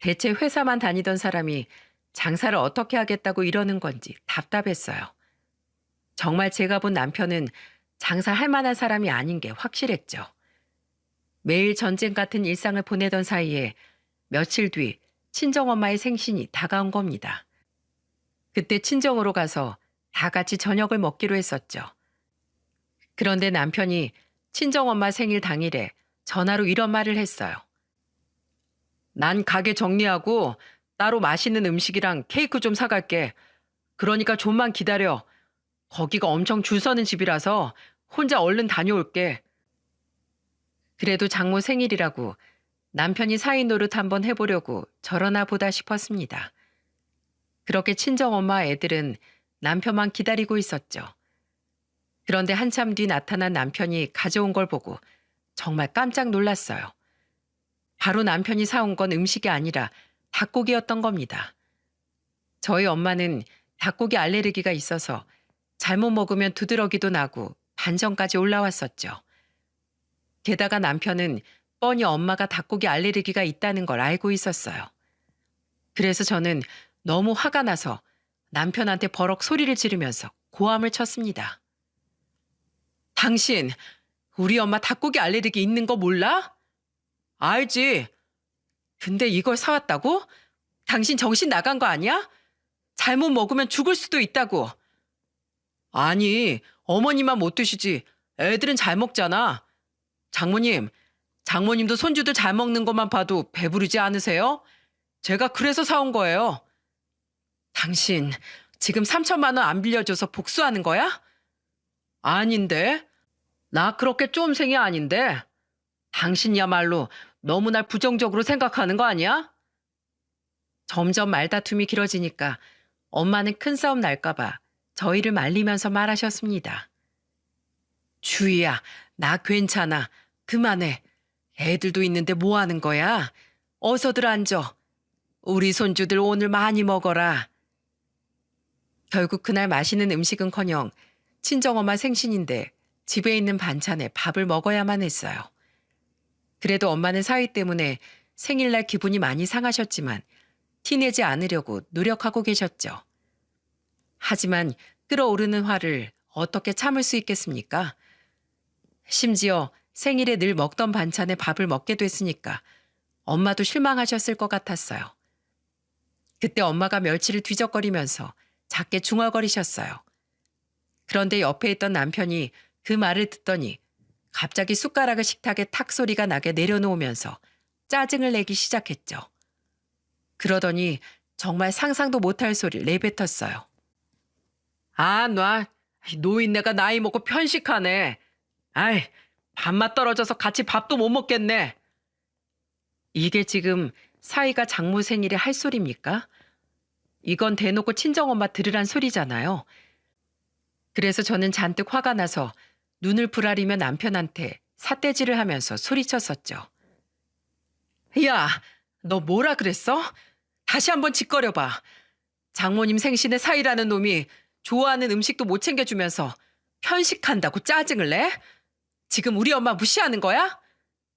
대체 회사만 다니던 사람이 장사를 어떻게 하겠다고 이러는 건지 답답했어요. 정말 제가 본 남편은 장사할 만한 사람이 아닌 게 확실했죠. 매일 전쟁 같은 일상을 보내던 사이에 며칠 뒤 친정엄마의 생신이 다가온 겁니다. 그때 친정으로 가서 다 같이 저녁을 먹기로 했었죠. 그런데 남편이 친정엄마 생일 당일에 전화로 이런 말을 했어요. 난 가게 정리하고 따로 맛있는 음식이랑 케이크 좀 사갈게. 그러니까 좀만 기다려. 거기가 엄청 줄 서는 집이라서 혼자 얼른 다녀올게. 그래도 장모 생일이라고 남편이 사위 노릇 한번 해보려고 저러나 보다 싶었습니다. 그렇게 친정엄마 애들은 남편만 기다리고 있었죠. 그런데 한참 뒤 나타난 남편이 가져온 걸 보고 정말 깜짝 놀랐어요. 바로 남편이 사온 건 음식이 아니라 닭고기였던 겁니다. 저희 엄마는 닭고기 알레르기가 있어서 잘못 먹으면 두드러기도 나고 반전까지 올라왔었죠. 게다가 남편은 뻔히 엄마가 닭고기 알레르기가 있다는 걸 알고 있었어요. 그래서 저는 너무 화가 나서 남편한테 버럭 소리를 지르면서 고함을 쳤습니다. 당신, 우리 엄마 닭고기 알레르기 있는 거 몰라? 알지. 근데 이걸 사왔다고? 당신 정신 나간 거 아니야? 잘못 먹으면 죽을 수도 있다고. 아니, 어머니만 못 드시지. 애들은 잘 먹잖아. 장모님도 손주들 잘 먹는 것만 봐도 배부르지 않으세요? 제가 그래서 사온 거예요. 당신 지금 3천만 원 안 빌려줘서 복수하는 거야? 아닌데. 나 그렇게 쫌생이 아닌데 당신이야말로 너무 날 부정적으로 생각하는 거 아니야? 점점 말다툼이 길어지니까 엄마는 큰 싸움 날까봐 저희를 말리면서 말하셨습니다. 주희야, 나 괜찮아. 그만해. 애들도 있는데 뭐 하는 거야? 어서들 앉아. 우리 손주들 오늘 많이 먹어라. 결국 그날 맛있는 음식은커녕 친정엄마 생신인데 집에 있는 반찬에 밥을 먹어야만 했어요. 그래도 엄마는 사위 때문에 생일날 기분이 많이 상하셨지만 티내지 않으려고 노력하고 계셨죠. 하지만 끓어오르는 화를 어떻게 참을 수 있겠습니까? 심지어 생일에 늘 먹던 반찬에 밥을 먹게 됐으니까 엄마도 실망하셨을 것 같았어요. 그때 엄마가 멸치를 뒤적거리면서 작게 중얼거리셨어요. 그런데 옆에 있던 남편이 그 말을 듣더니 갑자기 숟가락을 식탁에 탁 소리가 나게 내려놓으면서 짜증을 내기 시작했죠. 그러더니 정말 상상도 못할 소리를 내뱉었어요. 아, 놔. 노인네가 나이 먹고 편식하네. 아이, 밥맛 떨어져서 같이 밥도 못 먹겠네. 이게 지금 사위가 장모 생일에 할 소리입니까? 이건 대놓고 친정엄마 들으란 소리잖아요. 그래서 저는 잔뜩 화가 나서 눈을 부라리며 남편한테 삿대질을 하면서 소리쳤었죠. 야, 너 뭐라 그랬어? 다시 한번 짓거려봐. 장모님 생신에 사위라는 놈이 좋아하는 음식도 못 챙겨주면서 편식한다고 짜증을 내? 지금 우리 엄마 무시하는 거야?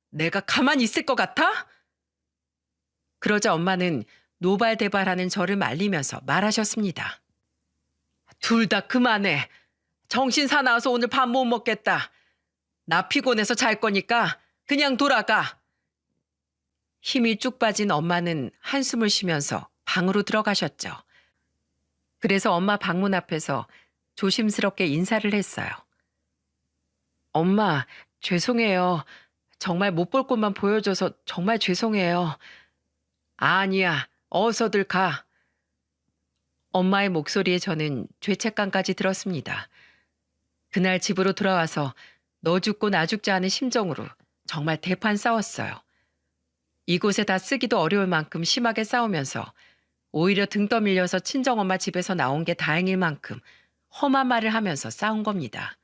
내가 가만히 있을 것 같아? 그러자 엄마는 노발대발하는 저를 말리면서 말하셨습니다. 둘 다 그만해. 정신 사나워서 오늘 밥 못 먹겠다. 나 피곤해서 잘 거니까 그냥 돌아가. 힘이 쭉 빠진 엄마는 한숨을 쉬면서 방으로 들어가셨죠. 그래서 엄마 방문 앞에서 조심스럽게 인사를 했어요. 엄마, 죄송해요. 정말 못 볼 것만 보여줘서 정말 죄송해요. 아니야, 어서들 가. 엄마의 목소리에 저는 죄책감까지 들었습니다. 그날 집으로 돌아와서 너 죽고 나 죽지 않은 심정으로 정말 대판 싸웠어요. 이곳에 다 쓰기도 어려울 만큼 심하게 싸우면서 오히려 등 떠밀려서 친정엄마 집에서 나온 게 다행일 만큼 험한 말을 하면서 싸운 겁니다.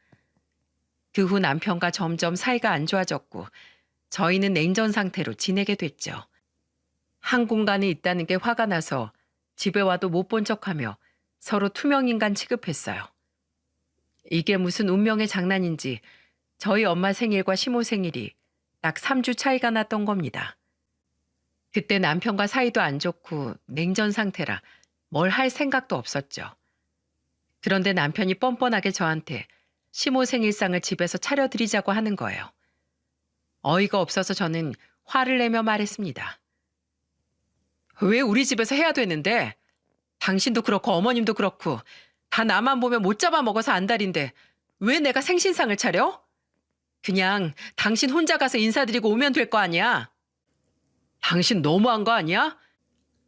그 후 남편과 점점 사이가 안 좋아졌고 저희는 냉전 상태로 지내게 됐죠. 한 공간에 있다는 게 화가 나서 집에 와도 못 본 척하며 서로 투명인간 취급했어요. 이게 무슨 운명의 장난인지 저희 엄마 생일과 시모 생일이 딱 3주 차이가 났던 겁니다. 그때 남편과 사이도 안 좋고 냉전 상태라 뭘 할 생각도 없었죠. 그런데 남편이 뻔뻔하게 저한테 시모 생일상을 집에서 차려드리자고 하는 거예요. 어이가 없어서 저는 화를 내며 말했습니다. 왜 우리 집에서 해야 되는데? 당신도 그렇고 어머님도 그렇고 다 나만 보면 못 잡아먹어서 안달인데 왜 내가 생신상을 차려? 그냥 당신 혼자 가서 인사드리고 오면 될 거 아니야? 당신 너무한 거 아니야?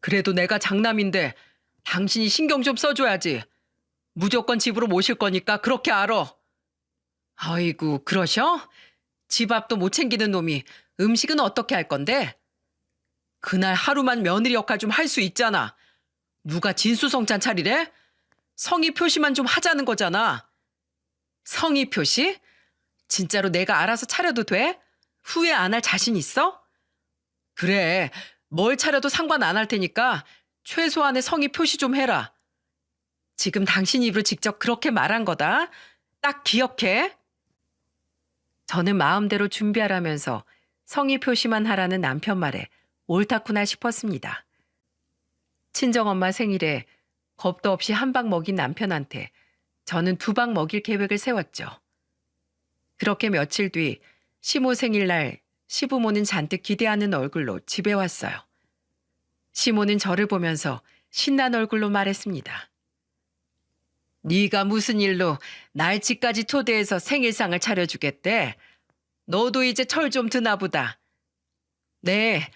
그래도 내가 장남인데 당신이 신경 좀 써줘야지. 무조건 집으로 모실 거니까 그렇게 알아. 아이고, 그러셔? 집 앞도 못 챙기는 놈이 음식은 어떻게 할 건데? 그날 하루만 며느리 역할 좀 할 수 있잖아. 누가 진수성찬 차리래? 성의 표시만 좀 하자는 거잖아. 성의 표시? 진짜로 내가 알아서 차려도 돼? 후회 안 할 자신 있어? 그래, 뭘 차려도 상관 안 할 테니까 최소한의 성의 표시 좀 해라. 지금 당신 입으로 직접 그렇게 말한 거다. 딱 기억해. 저는 마음대로 준비하라면서 성의 표시만 하라는 남편 말에 옳다구나 싶었습니다. 친정엄마 생일에 겁도 없이 한 방 먹인 남편한테 저는 2방 먹일 계획을 세웠죠. 그렇게 며칠 뒤 시모 생일날 시부모는 잔뜩 기대하는 얼굴로 집에 왔어요. 시모는 저를 보면서 신난 얼굴로 말했습니다. 네가 무슨 일로 날 집까지 초대해서 생일상을 차려주겠대? 너도 이제 철 좀 드나 보다. 네,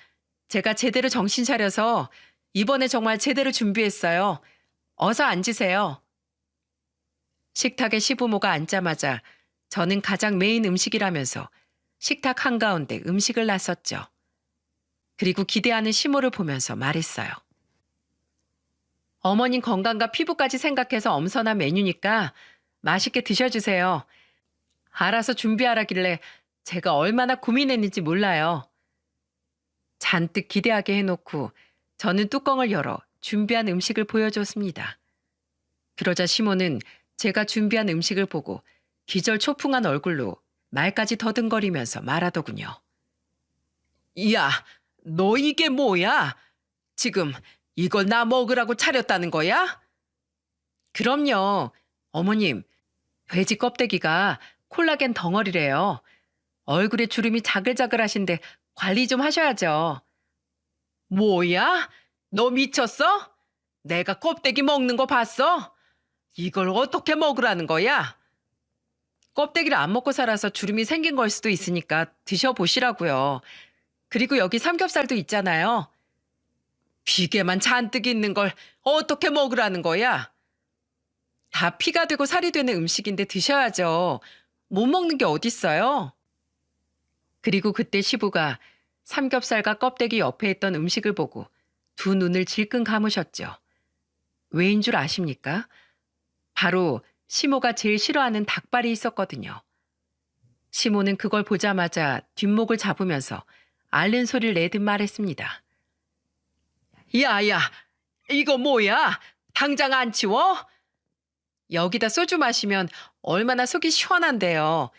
제가 제대로 정신 차려서 이번에 정말 제대로 준비했어요. 어서 앉으세요. 식탁에 시부모가 앉자마자 저는 가장 메인 음식이라면서 식탁 한가운데 음식을 놨었죠. 그리고 기대하는 시모를 보면서 말했어요. 어머님 건강과 피부까지 생각해서 엄선한 메뉴니까 맛있게 드셔주세요. 알아서 준비하라길래 제가 얼마나 고민했는지 몰라요. 잔뜩 기대하게 해놓고 저는 뚜껑을 열어 준비한 음식을 보여줬습니다. 그러자 시모는 제가 준비한 음식을 보고 기절초풍한 얼굴로 말까지 더듬거리면서 말하더군요. 야, 너 이게 뭐야? 지금 이걸 나 먹으라고 차렸다는 거야? 그럼요. 어머님, 돼지 껍데기가 콜라겐 덩어리래요. 얼굴에 주름이 자글자글하신데 관리 좀 하셔야죠. 뭐야? 너 미쳤어? 내가 껍데기 먹는 거 봤어? 이걸 어떻게 먹으라는 거야? 껍데기를 안 먹고 살아서 주름이 생긴 걸 수도 있으니까 드셔보시라고요. 그리고 여기 삼겹살도 있잖아요. 비계만 잔뜩 있는 걸 어떻게 먹으라는 거야? 다 피가 되고 살이 되는 음식인데 드셔야죠. 못 먹는 게 어딨어요? 그리고 그때 시부가 삼겹살과 껍데기 옆에 있던 음식을 보고 두 눈을 질끈 감으셨죠. 왜인 줄 아십니까? 바로 시모가 제일 싫어하는 닭발이 있었거든요. 시모는 그걸 보자마자 뒷목을 잡으면서 앓는 소리를 내듯 말했습니다. 야야, 이거 뭐야? 당장 안 치워? 여기다 소주 마시면 얼마나 속이 시원한데요.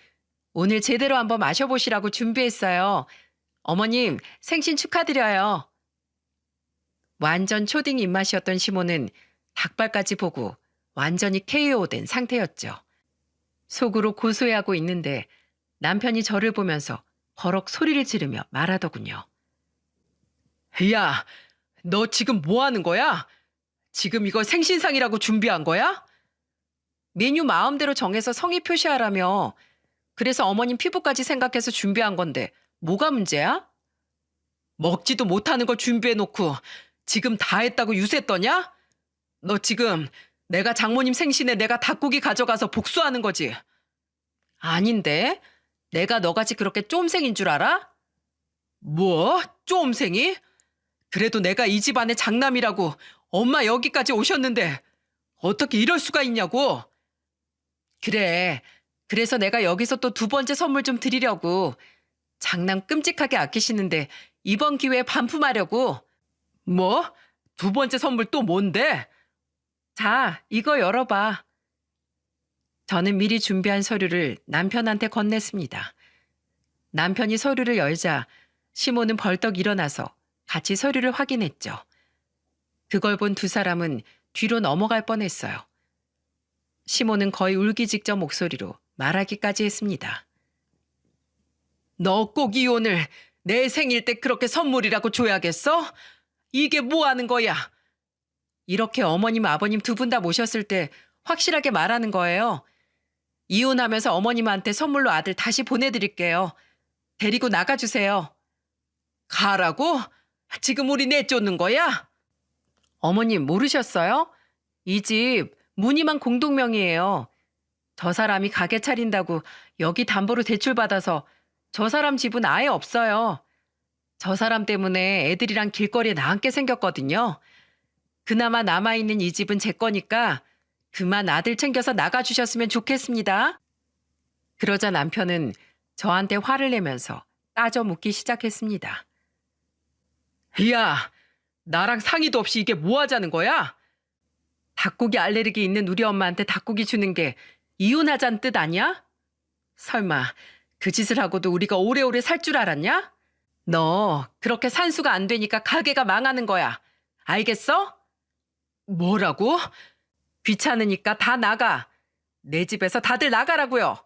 오늘 제대로 한번 마셔보시라고 준비했어요. 어머님, 생신 축하드려요. 완전 초딩 입맛이었던 시모는 닭발까지 보고 완전히 KO 된 상태였죠. 속으로 고소해하고 있는데 남편이 저를 보면서 버럭 소리를 지르며 말하더군요. 야, 너 지금 뭐 하는 거야? 지금 이거 생신상이라고 준비한 거야? 메뉴 마음대로 정해서 성의 표시하라며. 그래서 어머님 피부까지 생각해서 준비한 건데 뭐가 문제야? 먹지도 못하는 걸 준비해놓고 지금 다 했다고 유세 떠냐? 너 지금 내가 장모님 생신에 내가 닭고기 가져가서 복수하는 거지? 아닌데? 내가 너같이 그렇게 쫌생인 줄 알아? 뭐? 쫌생이? 그래도 내가 이 집안의 장남이라고 엄마 여기까지 오셨는데 어떻게 이럴 수가 있냐고? 그래. 그래서 내가 여기서 또 두 번째 선물 좀 드리려고. 장남 끔찍하게 아끼시는데 이번 기회에 반품하려고. 뭐? 두 번째 선물 또 뭔데? 자, 이거 열어봐. 저는 미리 준비한 서류를 남편한테 건넸습니다. 남편이 서류를 열자 시모는 벌떡 일어나서 같이 서류를 확인했죠. 그걸 본 두 사람은 뒤로 넘어갈 뻔했어요. 시모는 거의 울기 직전 목소리로 말하기까지 했습니다. 너 꼭 이혼을 내 생일 때 그렇게 선물이라고 줘야겠어? 이게 뭐 하는 거야? 이렇게 어머님, 아버님 두 분 다 모셨을 때 확실하게 말하는 거예요. 이혼하면서 어머님한테 선물로 아들 다시 보내드릴게요. 데리고 나가주세요. 가라고? 지금 우리 내쫓는 거야? 어머님 모르셨어요? 이 집 무늬만 공동명의예요. 저 사람이 가게 차린다고 여기 담보로 대출받아서 저 사람 집은 아예 없어요. 저 사람 때문에 애들이랑 길거리에 나앉게 생겼거든요. 그나마 남아있는 이 집은 제 거니까 그만 아들 챙겨서 나가주셨으면 좋겠습니다. 그러자 남편은 저한테 화를 내면서 따져 묻기 시작했습니다. 야, 나랑 상의도 없이 이게 뭐 하자는 거야? 닭고기 알레르기 있는 우리 엄마한테 닭고기 주는 게 이혼하자는 뜻 아니야? 설마 그 짓을 하고도 우리가 오래오래 살 줄 알았냐? 너 그렇게 산수가 안 되니까 가게가 망하는 거야. 알겠어? 뭐라고? 귀찮으니까 다 나가. 내 집에서 다들 나가라고요.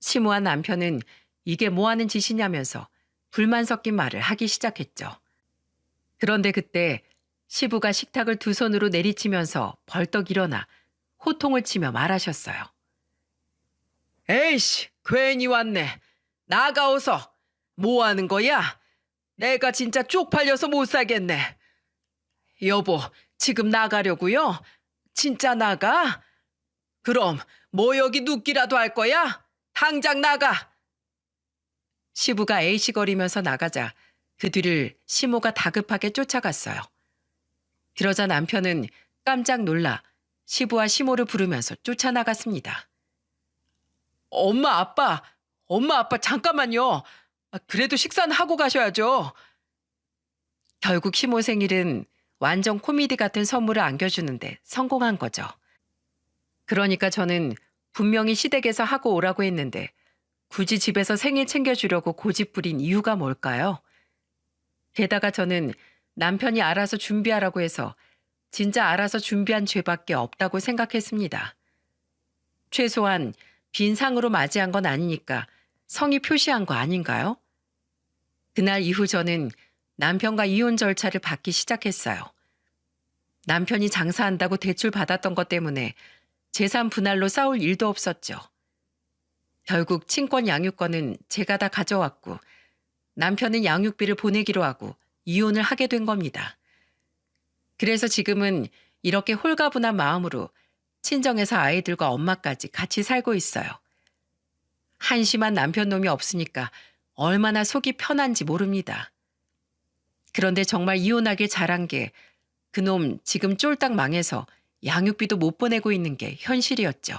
시무한 남편은 이게 뭐 하는 짓이냐면서 불만 섞인 말을 하기 시작했죠. 그런데 그때 시부가 식탁을 두 손으로 내리치면서 벌떡 일어나 호통을 치며 말하셨어요. 에이씨, 괜히 왔네. 나가어서. 뭐 하는 거야? 내가 진짜 쪽팔려서 못 살겠네. 여보, 지금 나가려고요? 진짜 나가? 그럼 뭐 여기 눕기라도 할 거야? 당장 나가. 시부가 에이시거리면서 나가자 그 뒤를 시모가 다급하게 쫓아갔어요. 그러자 남편은 깜짝 놀라 시부와 시모를 부르면서 쫓아나갔습니다. 엄마, 아빠 잠깐만요. 그래도 식사는 하고 가셔야죠. 결국 시모 생일은 완전 코미디 같은 선물을 안겨주는데 성공한 거죠. 그러니까 저는 분명히 시댁에서 하고 오라고 했는데 굳이 집에서 생일 챙겨주려고 고집부린 이유가 뭘까요? 게다가 저는 남편이 알아서 준비하라고 해서 진짜 알아서 준비한 죄밖에 없다고 생각했습니다. 최소한 빈 상으로 맞이한 건 아니니까 성의 표시한 거 아닌가요? 그날 이후 저는 남편과 이혼 절차를 받기 시작했어요. 남편이 장사한다고 대출 받았던 것 때문에 재산 분할로 싸울 일도 없었죠. 결국 친권 양육권은 제가 다 가져왔고 남편은 양육비를 보내기로 하고 이혼을 하게 된 겁니다. 그래서 지금은 이렇게 홀가분한 마음으로 친정에서 아이들과 엄마까지 같이 살고 있어요. 한심한 남편 놈이 없으니까 얼마나 속이 편한지 모릅니다. 그런데 정말 이혼하길 잘한 게 그놈 지금 쫄딱 망해서 양육비도 못 보내고 있는 게 현실이었죠.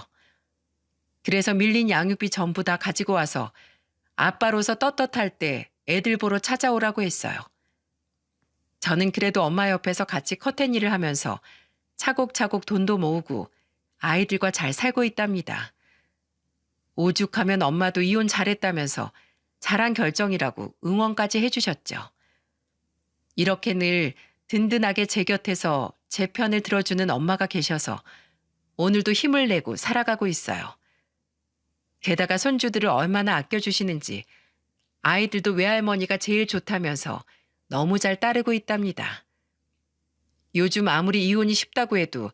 그래서 밀린 양육비 전부 다 가지고 와서 아빠로서 떳떳할 때 애들 보러 찾아오라고 했어요. 저는 그래도 엄마 옆에서 같이 커튼 일을 하면서 차곡차곡 돈도 모으고 아이들과 잘 살고 있답니다. 오죽하면 엄마도 이혼 잘했다면서 잘한 결정이라고 응원까지 해주셨죠. 이렇게 늘 든든하게 제 곁에서 제 편을 들어주는 엄마가 계셔서 오늘도 힘을 내고 살아가고 있어요. 게다가 손주들을 얼마나 아껴주시는지 아이들도 외할머니가 제일 좋다면서 너무 잘 따르고 있답니다. 요즘 아무리 이혼이 쉽다고 해도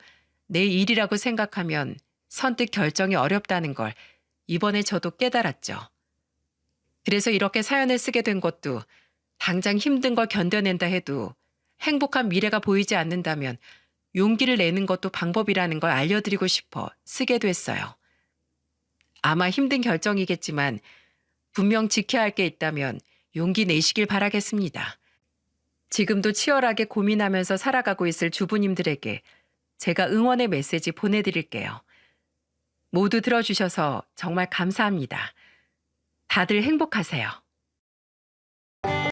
내 일이라고 생각하면 선뜻 결정이 어렵다는 걸 이번에 저도 깨달았죠. 그래서 이렇게 사연을 쓰게 된 것도 당장 힘든 걸 견뎌낸다 해도 행복한 미래가 보이지 않는다면 용기를 내는 것도 방법이라는 걸 알려드리고 싶어 쓰게 됐어요. 아마 힘든 결정이겠지만 분명 지켜야 할 게 있다면 용기 내시길 바라겠습니다. 지금도 치열하게 고민하면서 살아가고 있을 주부님들에게 제가 응원의 메시지 보내드릴게요. 모두 들어주셔서 정말 감사합니다. 다들 행복하세요.